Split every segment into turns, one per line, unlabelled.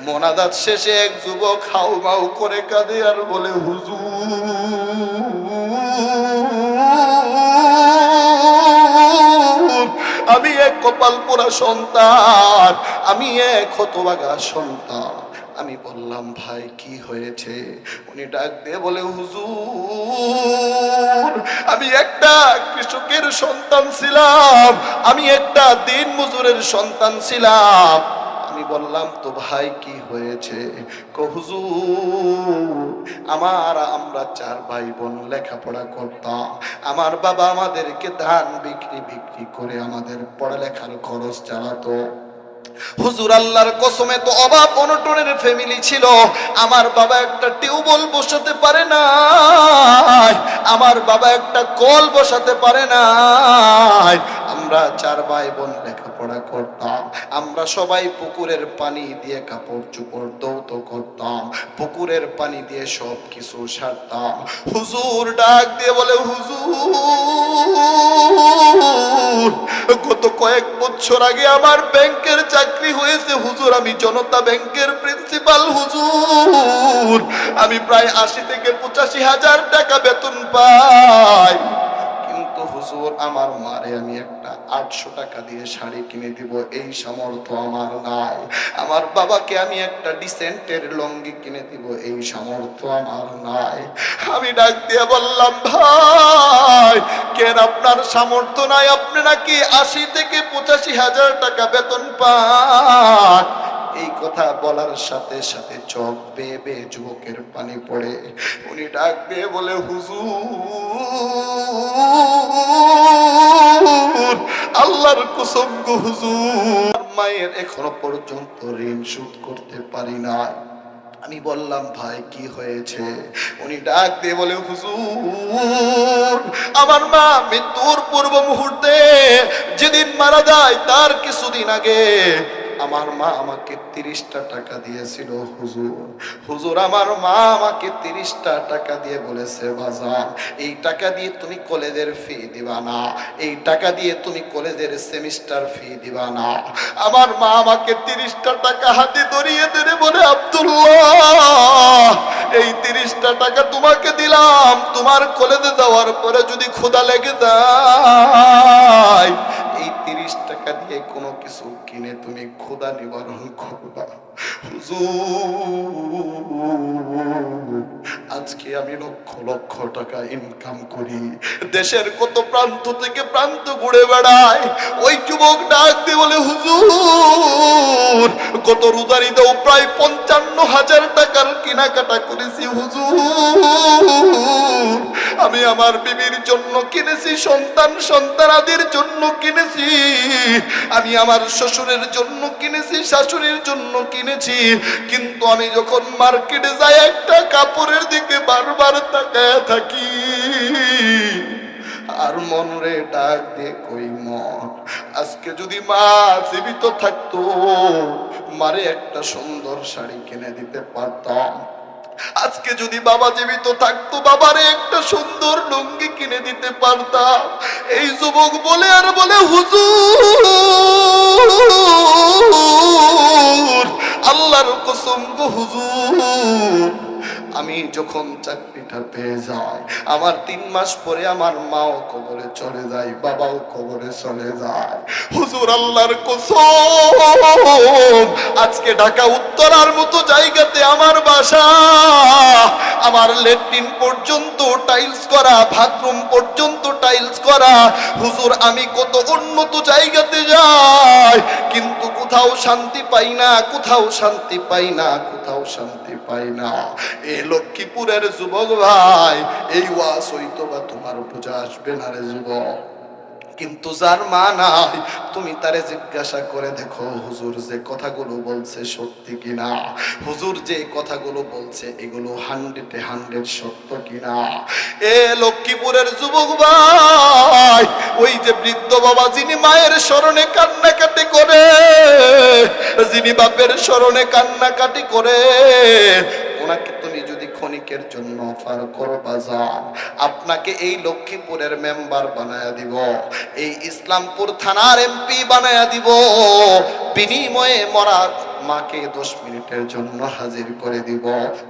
মোনাজাত শেষে এক যুবক হাউমাউ করে কাঁদে আর বলে, হুজুর, আমি এক কপাল পোড়া সন্তান, আমি এক হতভাগা সন্তান। আমি বললাম, ভাই কি হয়েছে? উনি ডাক দিয়ে বলে, হুজুর, আমি একটা কৃষকের সন্তান ছিলাম, আমি একটা দিন মজুরের সন্তান ছিলাম। আমি বললাম, তো ভাই কি হয়েছে? হুজুর, আমরা 4 ভাই বোন লেখাপড়া করতাম। আমার বাবা আমাদেরকে ধান বিক্রি করে আমাদের পড়ালেখার খরচ চালাতো। হুজুর, আল্লাহর কসমে তো অভাব অনটনের ফ্যামিলি ছিল। আমার বাবা একটা টিউবওয়েল বসাতে পারে না, আমার বাবা একটা কল বসাতে পারে না। আমরা 4 ভাই বোন লেখাপড়া করতাম। আমরা সবাই পুকুরের পানি দিয়ে কাপড় চোপড় ধৌত করতাম, পুকুরের পানি দিয়ে সব কিছু সারতাম। হুজুর ডাক দিয়ে বলে, হুজুর, গত কয়েক বছর আগে আমার ব্যাংকের চাকরি হয়েছে হুজুর, আমি জনতা ব্যাংকের প্রিন্সিপাল হুজুর। আমি প্রায় 80 থেকে 85 হাজার টাকা বেতন পাই। কিন্তু হুজুর, আমার মারে আমি একটা 800 টাকা দিয়ে শাড়ি কিনে দিব এই সামর্থ্য আমার নাই। আমার বাবাকে আমি একটা ডিসেন্টের লুঙ্গি কিনে দিব এই সামর্থ্য আমার নাই। আমি ডাক দিয়ে বললাম, ভাই কেন আপনার সামর্থ্য নাই? আপনি নাকি 80 থেকে 85 হাজার টাকা বেতন পান। এই কথা বলার সাথে সাথে চোখ বেয়ে বেয়ে যুবকের পানি পড়ে। উনি ডাক দিয়ে বলে, হুজুর, আল্লাহর কসম গো হুজুর, মায়ের এখনো পর্যন্ত ঋণ শোধ করতে পারি না। আমি বললাম, ভাই কি হয়েছে? উনি ডাক দিয়ে বলে, হুজুর, আমার মা মৃত্যুর পূর্ব মুহূর্তে যেদিন মারা যায় তার কিছুদিন আগে আমার মা আমাকে 30টা টাকা দিয়েছিল হুজুর, আমার মা আমাকে 30টা টাকা দিয়ে বলেছে, বাজার এই টাকা দিয়ে তুমি কলেজের ফি দিবা না, এই টাকা দিয়ে তুমি কলেজের সেমিস্টার ফি দিবা না। আমার মা আমাকে 30টা টাকা হাতে ধরিয়ে ধরে বলে, আব্দুল্লাহ, এই 30টা টাকা তোমাকে দিলাম, তোমার কলেজে যাওয়ার পরে যদি ক্ষুধা লেগে যায় এই 30 টাকা দিয়ে কোনো কিছু কিনে তুমি ক্ষুধা নিবারণ করবা। হুজুর, আজকে আমি লক্ষ লক্ষ টাকা ইনকাম করি, দেশের কত প্রান্ত থেকে প্রান্ত ঘুরে বেড়াই। ওই যুবক ডাক দিয়ে বলে, হুজুর, কত রোজারিতেও প্রায় 55,000 টাকার কেনাকাটা করেছি হুজুর। আমি আমার বিবির জন্য কিনেছি, সন্তানাদের জন্য কিনেছি, আমি আমার শ্বশুরের জন্য কিনেছি, শাশুড়ির জন্য কিনেছি। কিন্তু আমি যখন মার্কেটে যাই একটা কাপড়ের দিকে বারবার তাকায় থাকি আর মন রে ডাক দিয়ে কই, মন, আজকে যদি মা জীবিত থাকতো মারে একটা সুন্দর শাড়ি কিনে দিতে পারতাম। আজকে যদি বাবা জীবিত থাকতো বাবারে একটা সুন্দর লুঙ্গি কিনে দিতে পারতাম। এই যুবক বলে আর বলে, হুজুর, আল্লাহর কসম গো হুজুর, আমি যখন চাকরিটা পেয়ে যাই আমার 3 মাস পরে আমার মাও কবরে চলে যায়, বাবাও কবরে চলে যায়। হুজুর, আল্লাহর কসম, আজকে ঢাকা উত্তরার মতো জায়গাতে আমার বাসা, আমার ল্যাট্রিন পর্যন্ত টাইলস করা, বাথরুম পর্যন্ত টাইলস করা। হুজুর, আমি কত উন্নত জায়গাতে যাই কিন্তু কোথাও শান্তি পাই না, কোথাও শান্তি পাই না, কোথাও শান্তি পাই না। এই লক্ষ্মীপুরের যুবক ভাই, এই ওয়াজ হইতো বা তোমার পূজা আসবে না রে যুবক, কিন্তু যার মা নাই তুমি তারে জিজ্ঞাসা করে দেখো হুজুর যে কথাগুলো বলছে সত্যি কিনা, হুজুর যে কথাগুলো বলছে এগুলো 100-100 সত্য কিনা। এ লক্ষ্মীপুরের যুবক ভাই, ওই যে বৃদ্ধ বাবা যিনি মায়ের স্মরণে কান্নাকাটি করে, যিনি বাপের স্মরণে কান্নাকাটি করে, ওনাকে তুমি যদি ক্ষণিকের জন্য অফার করো বাজার, আপনাকে এই লক্ষ্মীপুরের মেম্বার বানায়া দিব, এই ইসলামপুর থানার এমপি বানায়া দিব, বিনিময়ে মরা মাকে 10 মিনিটের জন্য হাজির করে দিব,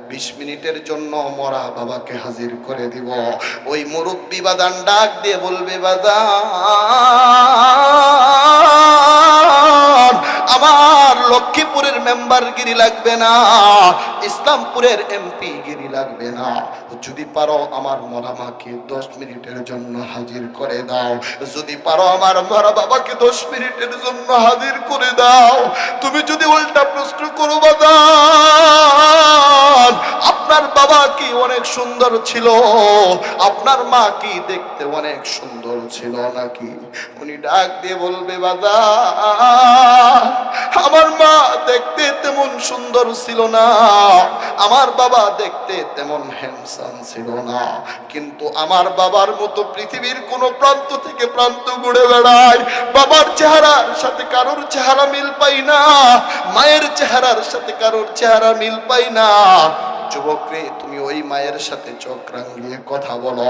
20 মিনিটের জন্য মরা বাবাকে হাজির করে দিব। ওই মুরব্বি বাদান ডাক দিয়ে বলবে, বাদান আমার লক্ষ্মীপুরের মেম্বারগিরি লাগবে না, ইসলামপুরের এমপি গিরি লাগবে না, যদি পারো আমার মরা মাকে 10 মিনিটের জন্য হাজির করে দাও, যদি পারো আমার মরা বাবাকে 10 মিনিটের জন্য হাজির করে দাও। তুমি যদি উল্টা প্রশ্ন করো, বাদান আপনার বাবা কি অনেক সুন্দর ছিল, আপনার মা কি দেখতে অনেক সুন্দর ছিল নাকি? উনি ডাক দিয়ে বলবে, বাদান আমার মা দেখতে তেমন সুন্দর ছিল না, আমার বাবা দেখতে তেমন হ্যান্ডসাম ছিল না, কিন্তু আমার বাবার মতো পৃথিবীর কোন প্রান্ত থেকে প্রান্ত ঘুরে বেড়ায়, বাবার চেহারার সাথে কারোর চেহারা মিল পাই না, মায়ের চেহারার সাথে কারোর চেহারা মিল পাই না। যুবক রে, তুমি ওই মায়ের সাথে চোখ রাঙিয়ে কথা বলো,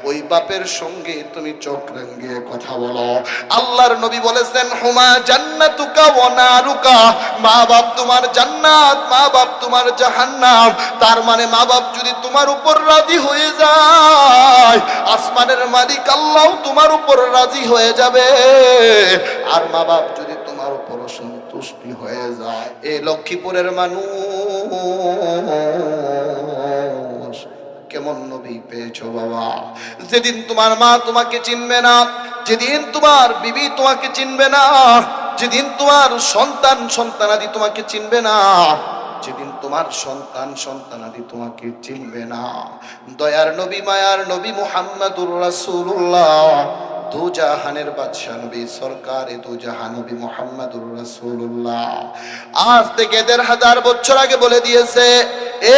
ওই বাপের সঙ্গে তুমি চোখ রাঙিয়ে কথা বলো। আল্লাহর নবী বলেছেন, হুমা জান্নাতুকা ওয়া নারুকা, মা বাপ তোমার জান্নাত, মা বাপ তোমার জাহান্নাম। তার মানে মা বাপ যদি তোমার উপর রাজি হয়ে যায়, আসমানের মালিক আল্লাহ তোমার উপর রাজি হয়ে যাবে, আর মা বাপ যদি তোমার উপর সন্তুষ্টি হয়ে যায়। এই লক্ষ্মীপুরের মানুষ কেমন নবী পেয়েছো বাবা? যেদিন তোমার মা তোমাকে চিনবে না, যেদিন তোমার বিবি তোমাকে চিনবে না, যেদিন তোমার সন্তান সন্তানাদি তোমাকে চিনবে না, যেদিন তোমার সন্তান সন্তানাদি তোমাকে চিনবে না, দয়ার নবী মায়ার নবী মুহাম্মদুর রাসূলুল্লাহ, দু জাহানের বাদশা নবী সরকারে দু জাহান নবী মুহাম্মদুর রাসূলুল্লাহ আজ থেকে ১৫০০ বছর আগে বলে দিয়েছে,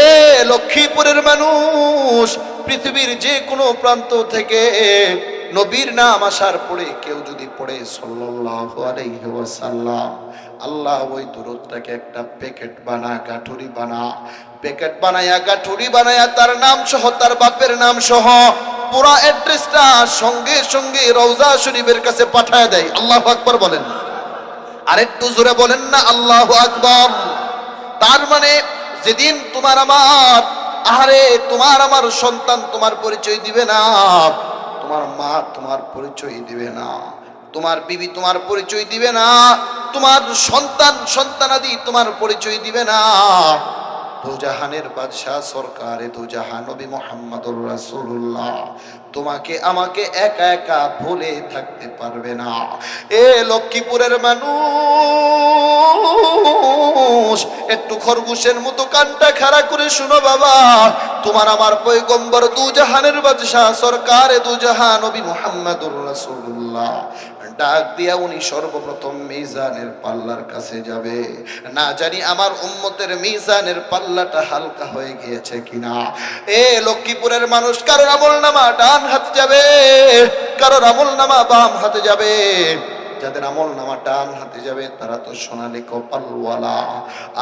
এ লক্ষ্মীপুরের মানুষ, পৃথিবীর যে কোনো প্রান্ত থেকে নবীর নাম আসার পরে কেউ যদি পড়ে সাল্লাল্লাহু আলাইহি ওয়াসাল্লাম, আল্লাহ ওই দুরূদটাকে একটা প্যাকেট বানা, গাঠুরি বানা, প্যাকেট বানায়া গাঠুরি বানায়া তার নাম সহ, তার বাপের নাম সহ পুরা অ্যাড্রেসটা সঙ্গে সঙ্গে রওজা শরীফের কাছে পাঠায় দেয়। আল্লাহু আকবার বলেন, আর একটু জোরে বলেন না আল্লাহু আকবার। তার মানে যেদিন তোমার আমার, আরে তোমার আমার সন্তান তোমার পরিচয় দিবে না, তোমার মা তোমার পরিচয় দিবে না, তোমার বিবি তোমার পরিচয় দিবে না, তোমার সন্তান সন্তানাদি তোমার পরিচয় দিবে না, দুজাহানের বাদশাহ সরকারে দুজাহান নবী মুহাম্মদুর রাসূলুল্লাহ তোমাকে আমাকে একা একা ভুলে থাকতে পারবে না। এ লক্ষ্মীপুরের মানুষ, একটু খরগোশের মতো কানটা খাড়া করে শুনো বাবা, তোমার আমার পয়গম্বর দুজাহানের বাদশাহ সরকারে দুজাহান নবী মুহাম্মদুর রাসূলুল্লাহ ডাক দিয়া উনি সর্বপ্রথম মিজানের পাল্লার কাছে যাবে। না জানি আমার উম্মতের মিজানের পাল্লাটা হালকা হয়ে গিয়েছে কিনা। এ লক্ষ্মীপুরের মানুষ, কারোর আমলনামা ডান হাতে যাবে, কারোর আমলনামা বাম হাতে যাবে। যাদের আমলনামা ডান হাতে যাবে তারা তো সোনালী কপালওয়ালা,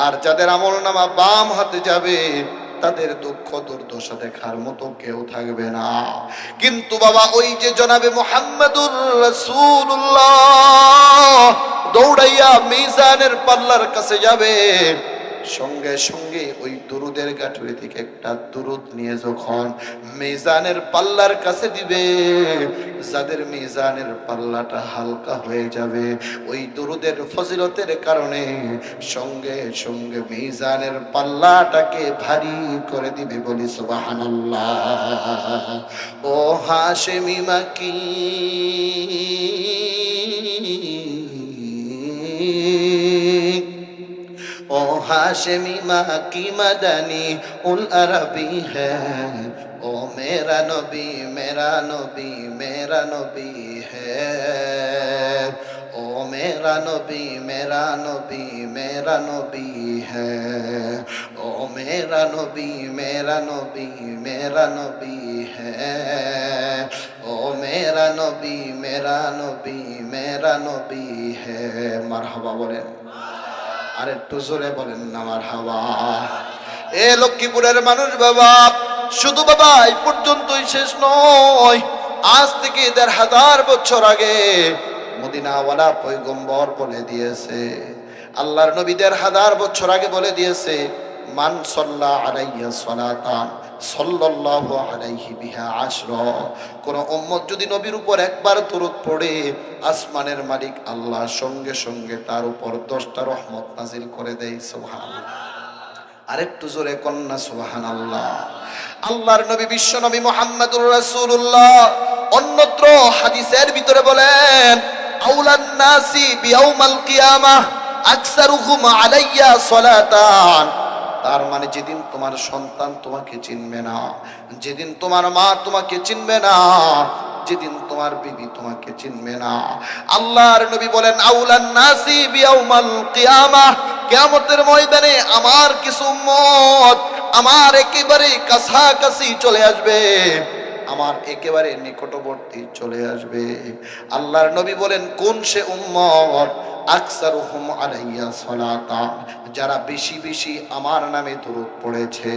আর যাদের আমলনামা বাম হাতে যাবে তাদের দুঃখ দুর্দশা দেখার মতো কেউ থাকবে না। কিন্তু বাবা, ওই যে জনাবে মুহাম্মদুর রাসূলুল্লাহ দৌড়াইয়া মিজানের পাল্লার কাছে যাবে, সঙ্গে সঙ্গে ওই দুরুদের গাঠুরি থেকে একটা দুরুদ নিয়ে যখন মিজানের পাল্লার কাছে দিবে, যাদের মিজানের পাল্লাটা হালকা হয়ে যাবে ওই দুরুদের ফজিলতের কারণে, সঙ্গে সঙ্গে মিজানের পাল্লাটাকে ভারী করে দিবে। বলি সুবহানাল্লাহ। ও হাশেমি মাকি ओ हाशमी माँ की मदनी उल अरबी है, ओ मेरा नबी मेरा नबी मेरा नबी है, ओ मेरा नबी मेरा नबी मेरा नबी है, ओ मेरा नबी मेरा नबी मेरा नबी है, ओ मेरा नबी मेरा नबी मेरा नबी है। মারহাবা বলেন, আর একটু জোরে বলেন না মারহাবা। এ লক্ষ্মীপুরের মানুষ বাবা, শুধু বাবা এই পর্যন্তই শেষ নয়। আজ থেকে ১৫০০ বছর আগে মদিনাওয়ালা পয়গম্বর বলে দিয়েছে, আল্লাহর নবী ১৫০০ বছর আগে বলে দিয়েছে, মান সাল্লা আলাইয়া সালাতান সাল্লাল্লাহু আলাইহি বিহা আশরা। কোন উম্মত যদি নবীর উপর একবার দরুদ পড়ে, আসমানের মালিক আল্লাহ সঙ্গে সঙ্গে তার উপর 10টা রহমত নাজিল করে দেয়। সুবহানাল্লাহ। আরেকটু জোরে কন্যা সুবহানাল্লাহ। আল্লাহর নবী বিশ্ব নবী মুহাম্মদুর রাসূলুল্লাহ অন্যত্র হাদিসের ভিতরে বলেন, আউলান নাসি বিয়াউমাল কিয়ামাহ আকসারুহুম আলাইয়া সালাতান। তার মানে যেদিন তোমার সন্তান তোমাকে চিনবে না, যেদিন তোমার মা তোমাকে চিনবে না, যেদিন তোমার বিবি তোমাকে চিনবে না, আল্লাহর নবী বলেন আউলান নাসি বিয়াউমাল কিয়ামাহ, কিয়ামতের ময়দানে আমার কিছু উম্মত আমার একেবারে কাছাকাছি চলে আসবে, আমার একেবারে নিকটবর্তী চলে আসবে। আল্লাহর নবী বলেন কোন সে উম্মত? আকসারুহুম আলাইয়া সালাতান, যারা বেশি বেশি আমার নামে দরুদ পড়েছে।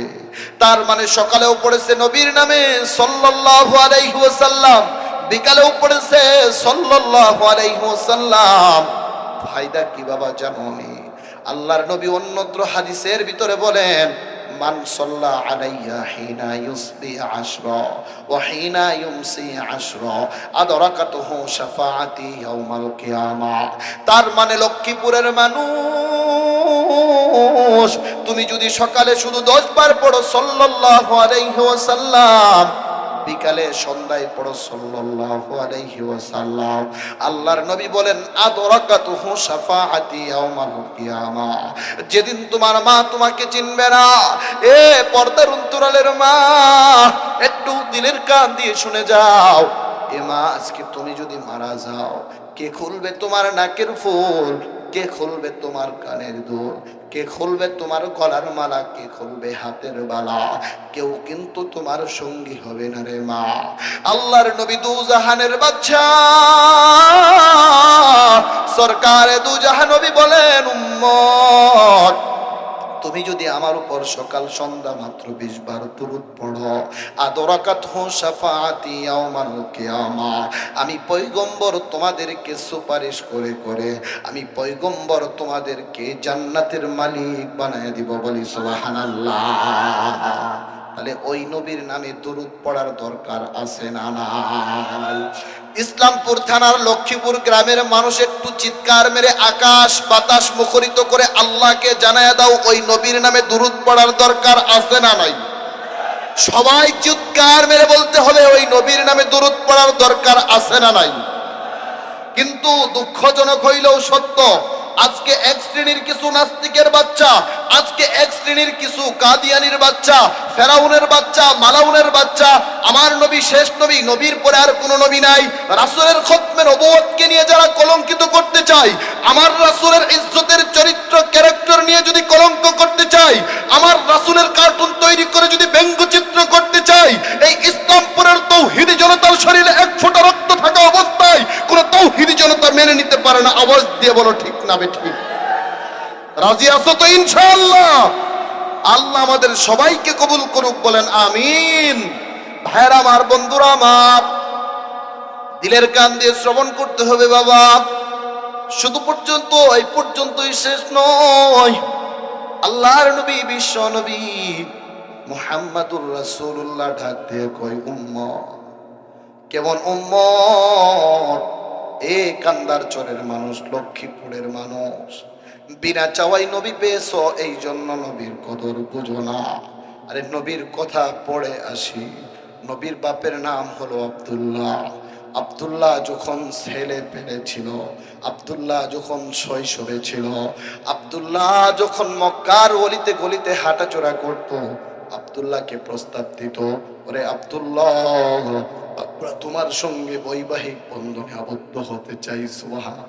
তার মানে সকালেও পড়েছে নবীর নামে সাল্লাল্লাহু আলাইহি ওয়াসাল্লাম, বিকালেও পড়েছে সাল্লাল্লাহু আলাইহি ওয়াসাল্লাম। ফায়দা কি বাবা জানোনি? আল্লাহর নবী অন্যত্র হাদিসের ভিতরে বলেন, মান সাল্লা আলাইয়া হিনা ইউসবি আশরা ওয়া হিনা ইউমসি আশরা আদরাকাতুহু শাফাআতি ইয়াউমাল কিয়ামাহ। তার মানে লক্ষ্মীপুরের মানুষ, তুমি যদি সকালে শুধু 10 বার পড়ো সাল্লাল্লাহু আলাইহি ওয়াসাল্লাম, বিকালে সন্ধ্যায় পড়ো সাল্লাল্লাহু আলাইহি ওয়াসাল্লাম, আল্লাহর নবী বলেন আদরাকাতুহু শাফাআতি ইয়াউমাল কিয়ামাহ। যেদিন তোমার মা তোমাকে চিনবে না, এ পর্দার অন্তরালের মা, একটু দিলের কান দিয়ে শুনে যাও। এ মা, আজকে তুমি যদি মারা যাও, কে খুলবে তোমার নাকের ফুল? কে খুলবে তোমার কানের দুল? কে খুলবে তোমার গলার মালা? কে খুলবে হাতের বালা? কেউ কিন্তু তোমার সঙ্গী হবে না রে মা। আল্লাহর নবী দুজাহানের বাদশা সরকারে দুজাহান নবী বলেন, উম্মত তুমি যদি আমার উপর সকাল সন্ধ্যা মাত্র 20 বার দরুদ পড়ো, আদরাকাতহু শাফাআতি ইয়াউমাল কিয়ামাহ, আমি পয়গম্বর তোমাদেরকে সুপারিশ করে করে আমি পয়গম্বর তোমাদেরকে জান্নাতের মালিক বানায় দিব। বলি সুবহানাল্লাহ। তাহলে ওই নবীর নামে দরুদ পড়ার দরকার আছে না নাই? ইসলামপুর থানার লক্ষ্মীপুর গ্রামের মানুষ একটু চিৎকার মেরে আকাশ বাতাস মুখরিত করে আল্লাহকে জানায়া দাও, ওই নবীর নামে দরুদ পড়ার দরকার আছে না নাই? সবাই চিৎকার মেরে বলতে হবে, ওই নবীর নামে দরুদ পড়ার দরকার আছে না নাই? কিন্তু দুঃখজনক হইলেও সত্য, আজকে এক শ্রেণীর কিছু নাস্তিকের বাচ্চা, আজকে এক শ্রেণীর কিছু কাদিয়ানির বাচ্চা, ফেরাউনের বাচ্চা, মালাউনের বাচ্চা, আমার নবী শেষ নবী, নবীর পরে আর কোনো নবী নাই, রাসূলের খতমে নবুয়তকে নিয়ে যারা কলঙ্কিত করতে চায়, আমার রাসূলের ইজ্জতের চরিত্র ক্যারেক্টার নিয়ে যদি কলঙ্ক করতে চায়, আমার রাসূলের কার্টুন তৈরি করে যদি ব্যঙ্গচিত্র করতে চায়, এই ইসলামপুরের তৌহিদি জনতার শরীরে এক ফোঁটা রক্ত থাকা অবস্থায় কোন তৌহিদি জনতা মেনে নিতে পারে না। আওয়াজ দিয়ে বলো ঠিক না ঠিক? রাজি আছো তো ইনশাআল্লাহ? আল্লাহ আমাদের সবাইকে কবুল করুক, বলেন আমিন। ভাইরা আমার, বন্ধুরা আমার, দিলের কান দিয়ে শ্রবণ করতে হবে বাবা। শুধু পর্যন্ত এই পর্যন্তই শেষ নয়। আল্লাহর নবী বিশ্ব নবী মুহাম্মাদুর রাসূলুল্লাহ ডাক দিয়ে কয়, উম্মত। কেমন উম্মত? এ কান্দার চরের মানুষ, লক্ষ্মীপুরের মানুষ, বিনা চাওয়াই নবী পেয়েছো, এই জন্য নবীর কদর বুঝো না। আরে নবীর কথা পড়ে আসি। নবীর বাপের নাম হলো আব্দুল্লাহ। আব্দুল্লাহ যখন ছেলে পেলে ছিল, আব্দুল্লাহ যখন শৈশবে ছিল, আব্দুল্লাহ যখন মক্কার গলিতে গলিতে হাঁটাচলা করত, আব্দুল্লাহকে প্রস্তাব দিত, ওরে আব্দুল্লাহ, আমরা তোমার সঙ্গে বৈবাহিক বন্ধনে আবদ্ধ হতে চাই। সুবহান,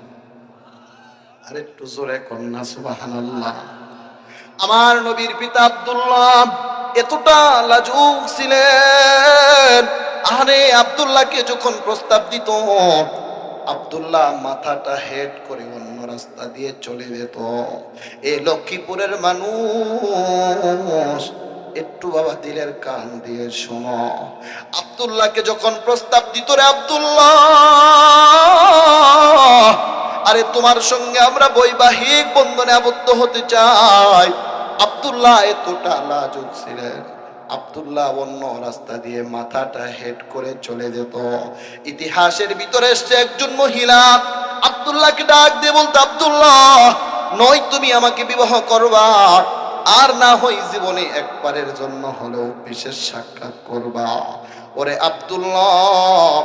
আরে একটু জোরে কন্যা সুবহানাল্লাহ। আমার নবীর পিতা আব্দুল্লাহ এতটা লাজুক ছিলেন, আরে আব্দুল্লাহকে যখন প্রস্তাব দিত, আব্দুল্লাহ মাথাটা হেড করে অন্য রাস্তা দিয়ে চলে যেত। এই লক্ষ্মীপুরের মানুষ একটু বাবা দিলের কান দিয়ে শোনো, আব্দুল্লাহকে যখন প্রস্তাব দিত, রে আব্দুল্লাহ, আরে তোমার সঙ্গে আমরা বৈবাহিক বন্ধনে আবদ্ধ হতে চাই। আব্দুল্লাহ এতটা লাজুক ছিলেন, আব্দুল্লাহ অন্য রাস্তা দিয়ে মাথাটা হেড করে চলে যেত। ইতিহাসের ভিতরে এসছে একজন মহিলা আব্দুল্লাহকে ডাক দিয়ে বলতো, আব্দুল্লাহ, নয় তুমি আমাকে বিবাহ করবা, আর না হয় জীবনে একবারের জন্য হলেও বিশেষ সাক্ষাৎ করবা। ওরে আব্দুল্লাহ,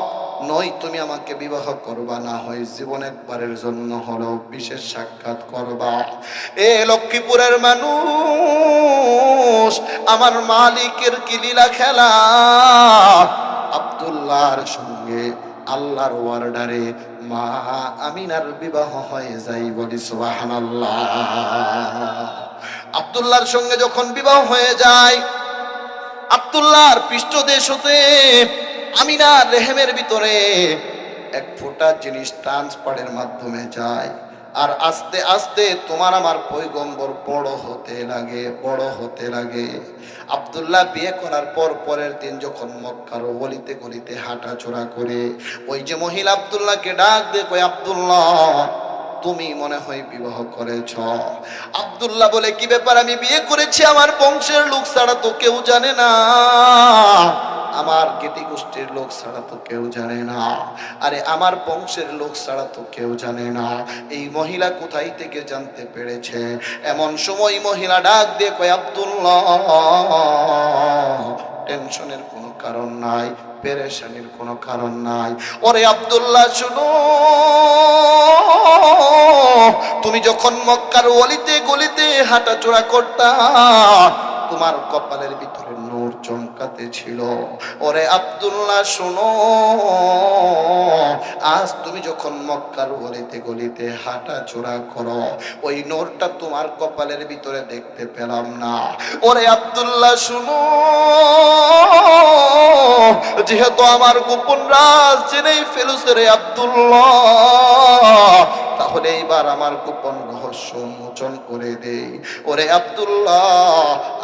নয় তুমি আমাকে বিবাহ করবা, না হয় জীবন একবারের জন্য হলেও বিশেষ সাক্ষাৎ করবা। এ লক্ষ্মীপুরের মানুষ, আমার মালিকের কি লীলা খেলা! আব্দুল্লাহর সঙ্গে আল্লাহর ওয়ার্ডারে মা আমিনার বিবাহ হয়ে যায়, বলি সুবহানাল্লাহ। আব্দুল্লাহর সঙ্গে যখন বিবাহ হয়ে যায়, আব্দুল্লাহর পৃষ্ঠদেশ হতে আমিনার রেহেমের ভিতরে এক ফোঁটা জিনিস ট্রান্সফারের মাধ্যমে যায়। আর আস্তে আস্তে তোমার আমার পয়গম্বর বড় হতে লাগে, বড় হতে লাগে। আব্দুল্লাহ বিয়ে করার পর পরের দিন যখন মক্কার গলিতে গলিতে হাঁটাচলা করে, ওই যে মহিলা আব্দুল্লাহকে ডাক দিয়ে কয়, আব্দুল্লাহ, তুমি মনে হয় বিবাহ করেছ। আব্দুল্লাহ বলে, কি ব্যাপার? আমি বিয়ে করেছি, আমার বংশের লোক ছাড়া তো কেউ জানে না, আমার গেটি গোষ্ঠীর লোক ছাড়া তো কেউ জানে না, আরে আমার বংশের লোক ছাড়া তো কেউ জানে না। এই মহিলা কোথায় থেকে জানতে পেরেছে? এমন সময় মহিলা ডাক দিয়ে কয়, আব্দুল্লাহ, টেনশনের কোনো কারণ নাই, পেরেশানির কোনো কারণ নাই। ওরে আব্দুল্লাহ, শুনো, তুমি যখন মক্কার অলিতে গলিতে হাঁটাচলা করতা, তোমার কপালের ভিতরে নূর চমকাতে ছিল। ওরে আব্দুল্লাহ, শোনো, আজ তুমি যখন মক্কার অলিতে গলিতে হাঁটাচলা করো, ওই নূরটা তোমার কপালের ভিতরে দেখতে পেলাম না। ওরে আব্দুল্লাহ, শোনো, যেহেতু আমার গোপন রাজ জেনেই ফেলুছে রে আব্দুল্লাহ, তাহলে এইবার আমার গোপন রহস্য মোচন করে দেই। ওরে আব্দুল্লাহ,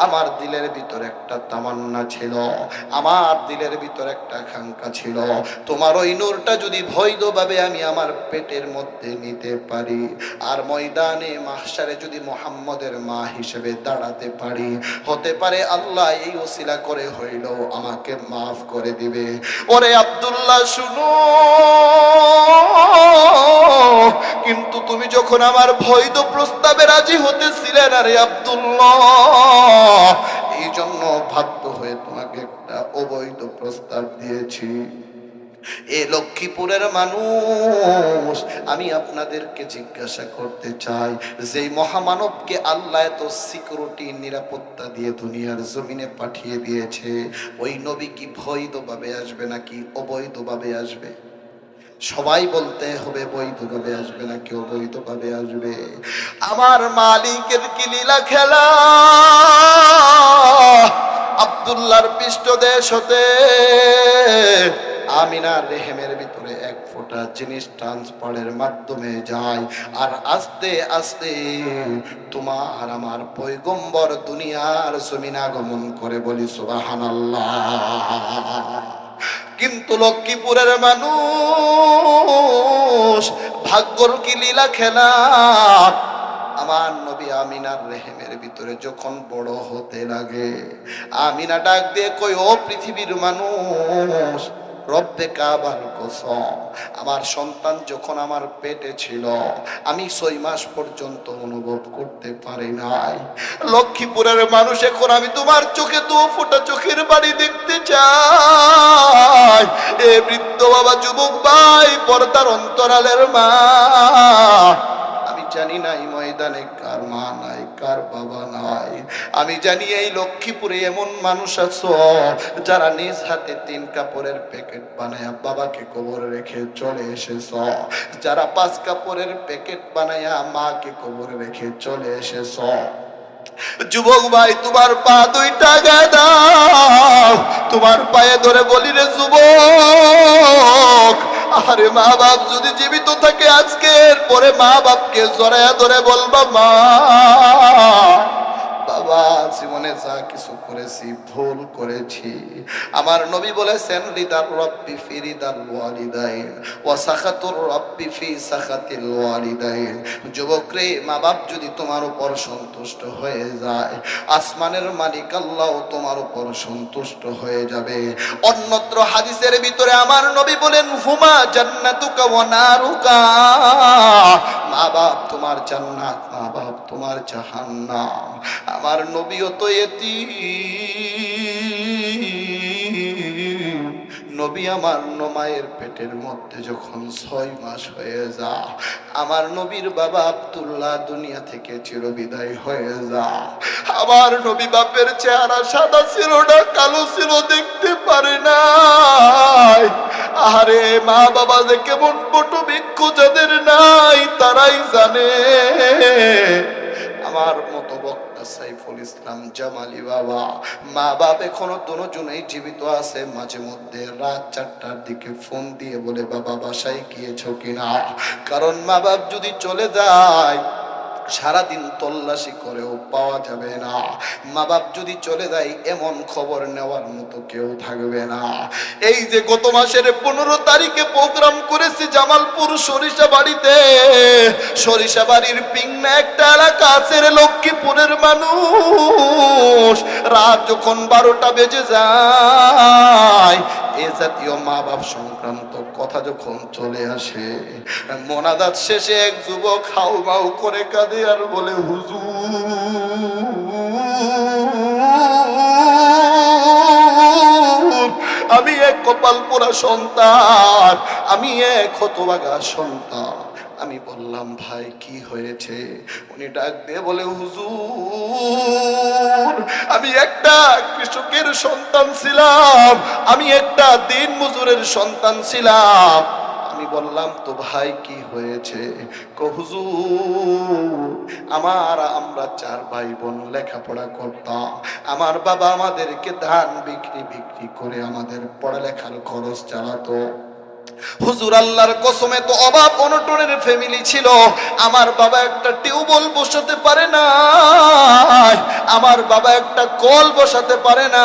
আমার দিলের ভিতরে একটা তামান্না ছিল, আমার দিলের ভিতরে একটা আকাঙ্ক্ষা ছিল, তোমার ওই নূরটা যদি বৈধভাবে আমি আমার পেটের মধ্যে নিতে পারি, আর ময়দানে মাহশারে যদি মুহাম্মদের মা হিসেবে দাঁড়াতে পারি, হতে পারে আল্লাহ এই ওসিলা করে হইলেও আমাকে মাফ করে দিবে। ওরে আব্দুল্লাহ, শুনো, কিন্তু তুমি যখন আমার বৈধ প্রস্তাবে রাজি হতেছিলে না রে আব্দুল্লাহ, এই জন্য বাধ্য হয়ে তোমাকে একটা অবৈধ প্রস্তাব দিয়েছি। এ লক্ষ্মীপুরের মানুষ, আমি আপনাদেরকে জিজ্ঞাসা করতে চাই, যে মহামানবকে আল্লাহ এত সিকিউরিটি নিরাপত্তা দিয়ে দুনিয়ার জমিনে পাঠিয়ে দিয়েছে, ওই নবী কি বৈধভাবে আসবে নাকি অবৈধভাবে আসবে? সবাই বলতে হবে বৈধভাবে আসবে নাকি অবৈধভাবে আসবে? আমার মালিকের কি লীলা খেলা! আব্দুল্লাহর পৃষ্ঠদেশ হতে আমিনার রেহেমের ভিতরে এক ফোঁটা জিনিস ট্রান্সফারের মাধ্যমে যায়, আর আস্তে আস্তে তোমার আমার পয়গম্বর দুনিয়ার জমিনে আগমন করে, বলি সুবহানাল্লাহ। কিন্তু লক্ষ্মীপুরের মানুষ, ভাগ্যর কি লীলা খেলা! আমার নবী আমিনার রেহেমের ভিতরে যখন বড় হতে লাগে, আমিনা ডাক দিয়ে কই, ও পৃথিবীর মানুষ, রব্বে কাবার কসম, আমার সন্তান যখন আমার পেটে ছিল, আমি 6 মাস পর্যন্ত অনুভব করতে পারি নাই। লক্ষ্মীপুরের মানুষ, এখন আমি তোমার চোখে 2 ফোঁটা চোখের বাড়ি দেখতে চাই। এ বৃদ্ধ বাবা, যুবক ভাই, পর্দার অন্তরালের মা, আমি জানি না এই ময়দানে কার মা নাই, কার বাবা নাই। আমি জানি এই লক্ষ্মীপুরে এমন মানুষ আছো যারা নিজ হাতে 3 কাপড়ের প্যাকেট বানায়া বাবাকে কবরে রেখে চলে এসেছ, যারা 5 কাপড়ের প্যাকেট বানায়া মাকে কবরে রেখে চলে এসেছ। যুবক ভাই, তোমার পা 2টা গায়ে দাও, তোমার পায়ে ধরে বলি রে যুবক, আরে মা বাপ যদি জীবিত থাকে আজকের পরে মা বাপকে জড়ায়া ধরে বলবা, মা বাবা জীবনে যা কিছু করেছি ভুল করেছি। আমার নবী বলেছেন, রিদার রব্বি ফি রিদাল ওয়ালিদাইন ওয়া সাখাতুর রব্বি ফি সাখাতিল ওয়ালিদাইন। যুবক রে, মা বাপ যদি তোমার উপর সন্তুষ্ট হয়ে যায়, আসমানের মালিক আল্লাহ তোমার উপর সন্তুষ্ট হয়ে যাবে। অন্যত্র হাদিসের ভিতরে আমার নবী বলেন, হুমা জান্নাতুকা ওয়া নারুকা। মা বাপ তোমার জান্নাত, মা বাপ তোমার জাহান্নাম। আমার নবীও তো এতিম। নবী আমার মায়ের পেটের মধ্যে যখন 6 মাস হয়ে যা, আমার নবীর বাবা আব্দুল্লাহ দুনিয়া থেকে চিরবিদায় হয়ে যা। আমার নবী বাপের চেহারা সাদা ছিল না, কালো ছিল, দেখতে পারে নাই। আরে মা বাবা যে কেমন বটবৃক্ষ যাদের নাই তারাই জানে। আমার মতো বক্তা সাইফুল ইসলাম জামালি বাবা, মা বাপ এখনো দুজনেই জীবিত আছে। মাঝে মধ্যে রাত 4টার দিকে ফোন দিয়ে বলে, বাবা বাসায় গিয়েছো কিনা? কারণ মা বাপ যদি চলে যায় সারাদিন তল্লাশি করেও পাওয়া যাবে না। মা বাপ যদি চলে যায় এমন খবর নেওয়ার মতো কেউ থাকবে না। এই যে গত মাসের 15 তারিখে প্রোগ্রাম করেছি জামালপুর সরিষা বাড়িতে, সরিষা বাড়ির পিংনা একটা এলাকা আছে রে, লক্ষ্মীপুরের মানুষ। রাত যখন 12টা বেজে যায়, এ জাতীয় মা বাপ সংক্রান্ত কথা যখন চলে আসে, মোনাজাত শেষে এক যুবক হাউ মাউ করে কাঁদে আর বলে, হুজুর আমি এক কপাল পোড়া সন্তান, আমি এক হতভাগা সন্তান। আমি বললাম, ভাই কি হয়েছে? উনি ডাক দিয়ে বলে, হুজুর আমি একটা কৃষকের সন্তান ছিলাম, আমি একটা দিন মজুরের সন্তান ছিলাম। আমি বললাম, তো ভাই কি হয়েছে? হুজুর আমরা 4 ভাই বোন লেখাপড়া করতাম। আমার বাবা আমাদেরকে ধান বিক্রি করে আমাদের পড়ালেখার খরচ চালাতো। হুজুর আল্লাহর কসমে তো অভাব অনটনের ফ্যামিলি ছিল। আমার বাবা একটা টিউবওয়েল বসাতে পারে না, আমার বাবা একটা কল বসাতে পারে না।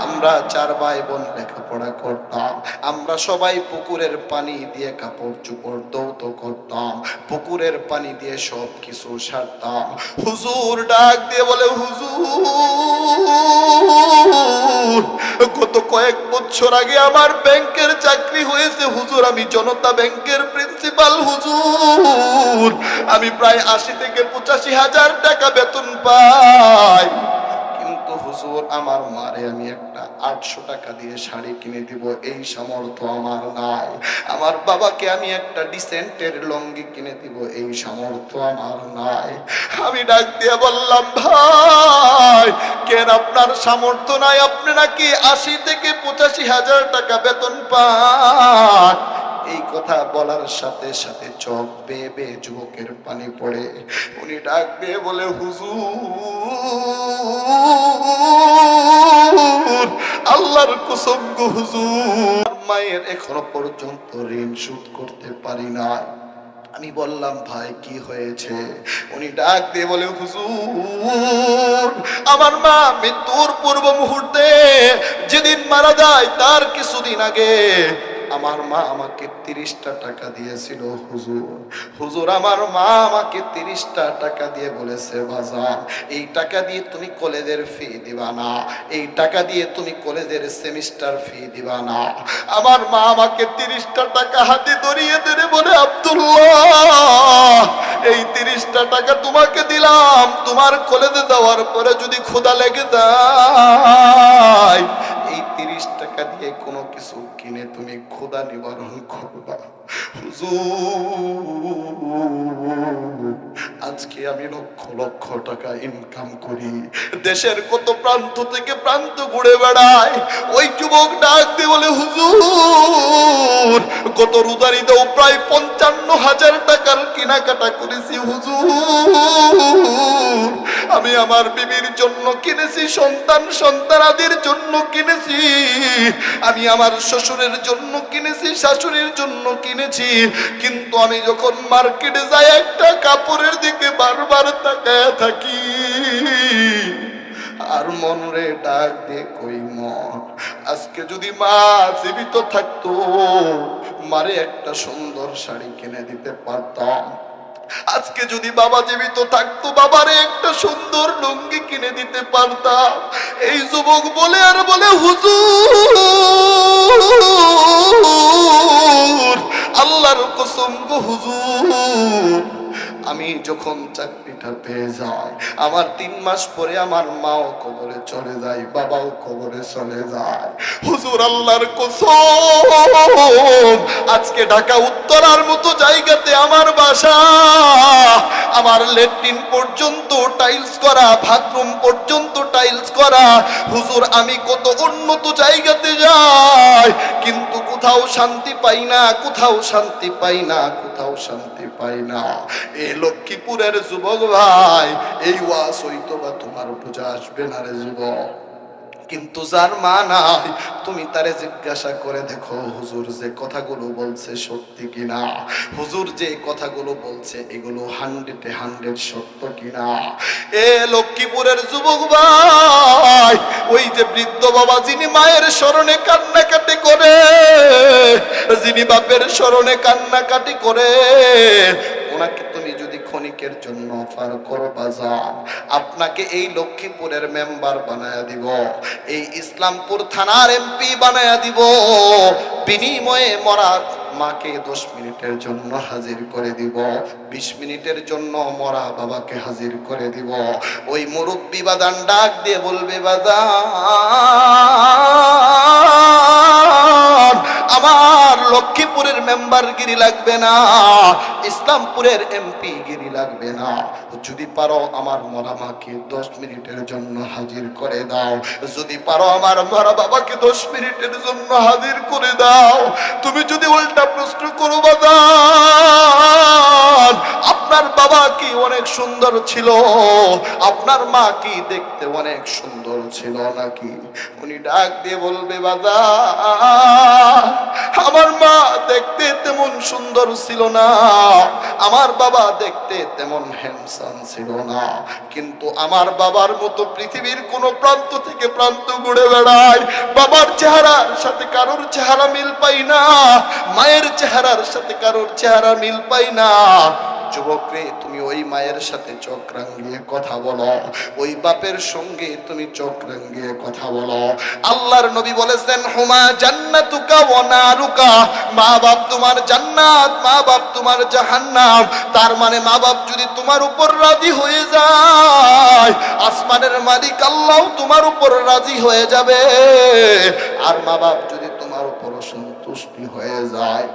আমরা 4 ভাই বোন লেখাপড়া করতাম। আমরা সবাই পুকুরের পানি দিয়ে কাপড় চোপড় ধৌত করতাম, পুকুরের পানি দিয়ে সব কিছু সারতাম। হুজুর ডাক দিয়ে বলে, হুজুর গত কয়েক বছর আগে আমার ব্যাংকের চাকরি হয়েছে হুজুর, আমি জনতা ব্যাংকের প্রিন্সিপাল হুজুর। আমি প্রায় 80 থেকে 85 হাজার টাকা বেতন পাই। কিন্তু হুজুর আমার মারে আমি একটা 800 টাকা দিয়ে শাড়ি কিনে দিব এই সামর্থ্য আমার নাই। আমার বাবাকে আমি একটা ডিসেন্টের লুঙ্গি কিনে দিব এই সামর্থ্য আমার নাই। আমি ডাক দিয়ে বললাম, ভাই কেন আপনার সামর্থ্য নাই? আপনি নাকি 80 থেকে 85 হাজার টাকা বেতন পান। এই কথা বলার সাথে সাথে চোখ বেয়ে বেয়ে যুবকের পানি পড়ে। উনি ডাক দিয়ে বলে, হুজুর আল্লাহর কসম গো হুজুর, মায়ের এখনো পর্যন্ত ঋণ শোধ করতে পারি না। আমি বললাম, ভাই কি হয়েছে? উনি ডাক দিয়ে বলে, হুজুর আমার মা মৃত্যুর পূর্ব মুহূর্তে যেদিন মারা যায় তার কিছুদিন আগে আমার মা আমাকে 30টা টাকা দিয়েছিল হুজুর আমার মা আমাকে 30টা টাকা দিয়ে বলেছে, বাজার এই টাকা দিয়ে তুমি কলেজের ফি দিবা না, এই টাকা দিয়ে তুমি কলেজের সেমিস্টার ফি দিবা না। আমার মা আমাকে 30টা টাকা হাতে ধরিয়ে ধরে বলে, আব্দুল্লাহ এই 30টা টাকা তোমাকে দিলাম, তোমার কলেজে যাওয়ার পরে যদি ক্ষুধা লেগে যায় এই 30 টাকা দিয়ে কোনো কিছু কিনে তুমি ক্ষুধা নিবারণ করবা। হুজুর আজকে আমি লক্ষ লক্ষ টাকা ইনকাম করি, দেশের কত প্রান্ত থেকে প্রান্ত ঘুরে বেড়াই। ওই যুবক ডাক দিয়ে বলে, হুজুর কত রোজারিতেও প্রায় 55,000 টাকার কেনাকাটা করেছি হুজুর। আমি আমার বিবির জন্য কিনেছি, সন্তান সন্তানাদের জন্য কিনেছি, আমি আমার শ্বশুরের জন্য কিনেছি, শাশুড়ির জন্য কিনেছি। কিন্তু আমি যখন মার্কেটে যাই একটা কাপড়ের দিকে বারবার তাকায় থাকি, আর মন রে ডাক দে কই মন, আজকে যদি মা জীবিত থাকতো মারে একটা সুন্দর শাড়ি কিনে দিতে পারতাম, আজকে যদি বাবা জীবিত থাকতো বাবারে একটা সুন্দর লুঙ্গি কিনে দিতে পারতাম। এই যুবক বলে আর বলে হুজুর, আল্লাহর কসম গো হুজুর, আমি যখন চাকরিটা পেয়ে যাই আমার 3 মাস পরে আমার মাও কবরে চলে যায়, বাবাও কবরে চলে যায়। হুজুর আল্লাহর কসম, আজকে ঢাকা উত্তরার মতো জায়গাতে আমার বাসা, আমার ল্যাট্রিন পর্যন্ত টাইলস করা, বাথরুম পর্যন্ত টাইলস করা। হুজুর আমি কত উন্নত জায়গাতে যাই কিন্তু কোথাও শান্তি পাই না, কোথাও শান্তি পাই না, কোথাও শান্তি পাই না। এই লক্ষ্মীপুরের যুবক ভাই, এই ওয়াজ হইতো বা তোমার পূজা আসবে না রে যুবক, কিন্তু যার মা নাই তুমি তারে জিজ্ঞাসা করে দেখো হুজুর যে কথাগুলো বলছে সত্যি কিনা, হুজুর যে কথাগুলো বলছে এগুলো 100-100 সত্য কিনা। এ লক্ষ্মীপুরের যুবক ভাই, ওই যে বৃদ্ধ বাবা যিনি মায়ের স্মরণে কান্নাকাটি করে, যিনি বাপের স্মরণে কান্নাকাটি করে, ওনাকে তুমি যদি ক্ষণিকের জন্য অফার করো বাজার, আপনাকে এই লক্ষ্মীপুরের মেম্বার বানায়া দিব, এই ইসলামপুর থানার এমপি বানায়া দিব, বিনিময়ে মরা মাকে 10 মিনিটের জন্য হাজির করে দিব, 20 মিনিটের জন্য মরা বাবাকে হাজির করে দিব। ওই মুরব্বি বাদান ডাক দিয়ে বলবে বাদান আমার লক্ষ্মীপুরের মেম্বারগিরি লাগবে না, ইসলামপুরের এমপি গিরি লাগবে না, যদি পারো আমার মরা মাকে 10 মিনিটের জন্য হাজির করে দাও, যদি পারো আমার মরা বাবাকে 10 মিনিটের জন্য হাজির করে দাও। তুমি যদি উল্টা প্রশ্ন করো বাদান আপনার বাবা কি অনেক সুন্দর ছিল, আপনার মা কি দেখতে অনেক সুন্দর ছিল নাকি, উনি ডাক দিয়ে বলবে বাদান আমার মা দেখতে তেমন সুন্দর ছিল না, আমার বাবা দেখতে তেমন হ্যান্ডসাম ছিল না, কিন্তু আমার বাবার মতো পৃথিবীর কোন প্রান্ত থেকে প্রান্ত ঘুরে বেড়ায়, বাবার চেহারার সাথে কারোর চেহারা মিল পাই না, মায়ের চেহারার সাথে কারোর চেহারা মিল পাই না। যুবক রে, তুমি ওই মায়ের সাথে চোখ রাঙিয়ে কথা বলো, ওই বাপের সঙ্গে তুমি চোখ রাঙিয়ে কথা বলো। আল্লাহর নবী বলেছেন হুমা জান্নাতুকা ওয়া নারুকা, মা বাপ তোমার জান্নাত, মা বাপ তোমার জাহান্নাম। তার মানে মা বাপ যদি তোমার উপর রাজি হয়ে যায়, আসমানের মালিক আল্লাহ তোমার উপর রাজি হয়ে যাবে, আর মা বাপ যদি তোমার উপর সন্তুষ্টি হয়ে যায়